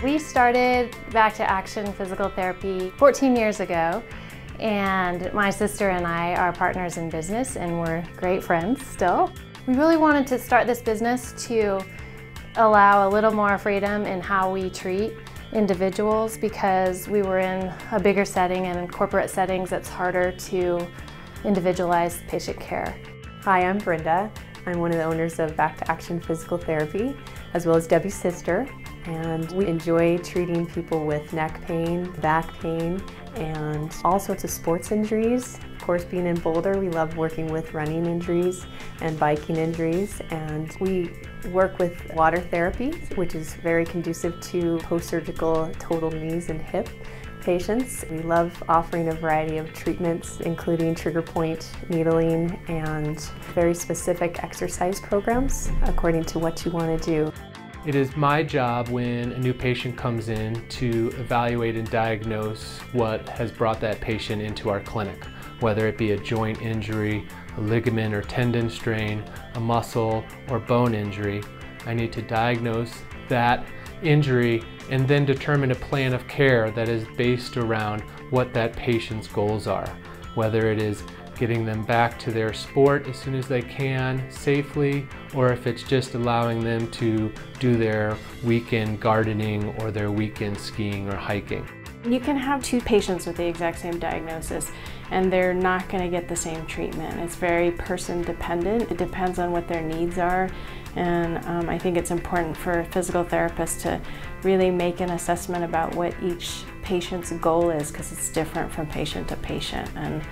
We started Back to Action Physical Therapy 14 years ago, and my sister and I are partners in business and we're great friends still. We really wanted to start this business to allow a little more freedom in how we treat individuals, because we were in a bigger setting, and in corporate settings it's harder to individualize patient care. Hi, I'm Brenda. I'm one of the owners of Back to Action Physical Therapy, as well as Debbie's sister. And we enjoy treating people with neck pain, back pain, and all sorts of sports injuries. Of course, being in Boulder, we love working with running injuries and biking injuries. And we work with water therapy, which is very conducive to post-surgical total knees and hip patients. We love offering a variety of treatments, including trigger point needling and very specific exercise programs according to what you want to do. It is my job when a new patient comes in to evaluate and diagnose what has brought that patient into our clinic, whether it be a joint injury, a ligament or tendon strain, a muscle or bone injury. I need to diagnose that injury and then determine a plan of care that is based around what that patient's goals are, whether it is getting them back to their sport as soon as they can safely, or if it's just allowing them to do their weekend gardening or their weekend skiing or hiking. You can have two patients with the exact same diagnosis and they're not going to get the same treatment. It's very person dependent. It depends on what their needs are, and I think it's important for physical therapists to really make an assessment about what each patient's goal is, because it's different from patient to patient. And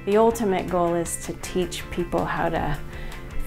the ultimate goal is to teach people how to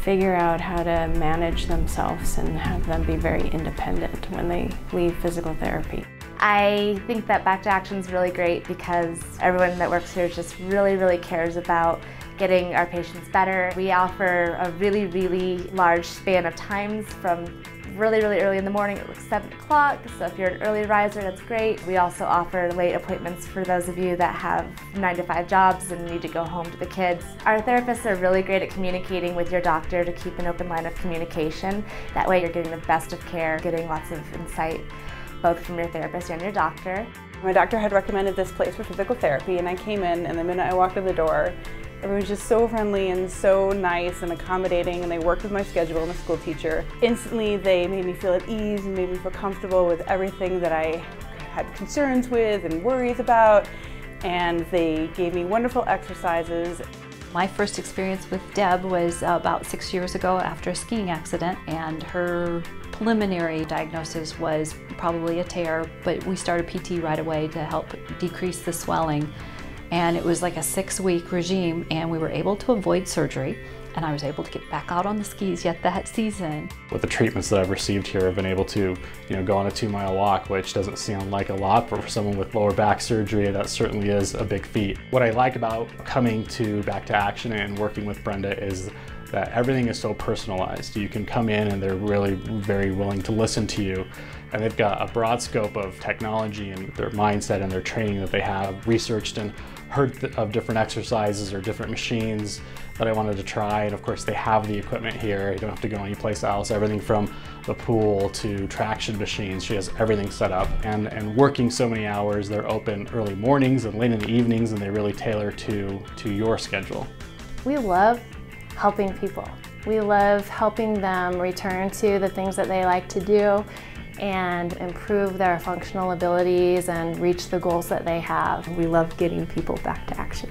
figure out how to manage themselves and have them be very independent when they leave physical therapy. I think that Back to Action is really great because everyone that works here just really cares about getting our patients better. We offer a really large span of times, from really early in the morning at like 7 o'clock, so if you're an early riser, that's great. We also offer late appointments for those of you that have 9 to 5 jobs and need to go home to the kids. Our therapists are really great at communicating with your doctor to keep an open line of communication. That way you're getting the best of care, getting lots of insight both from your therapist and your doctor. My doctor had recommended this place for physical therapy, and I came in, and the minute I walked in the door, everyone was just so friendly and so nice and accommodating, and they worked with my schedule. I'm a school teacher. Instantly, they made me feel at ease and made me feel comfortable with everything that I had concerns with and worries about, and they gave me wonderful exercises. My first experience with Deb was about 6 years ago after a skiing accident, and her preliminary diagnosis was probably a tear, but we started PT right away to help decrease the swelling. And it was like a 6-week regime, and we were able to avoid surgery, and I was able to get back out on the skis yet that season. With the treatments that I've received here, I've been able to go on a 2-mile walk, which doesn't sound like a lot, but for someone with lower back surgery, that certainly is a big feat. What I like about coming to Back to Action and working with Brenda is that everything is so personalized. You can come in and they're really very willing to listen to you, and they've got a broad scope of technology and their mindset and their training that they have researched and heard of different exercises or different machines that I wanted to try. And of course they have the equipment here. You don't have to go anyplace else. Everything from the pool to traction machines. She has everything set up, and working so many hours. They're open early mornings and late in the evenings, and they really tailor to your schedule. We love helping people. We love helping them return to the things that they like to do and improve their functional abilities and reach the goals that they have. We love getting people back to action.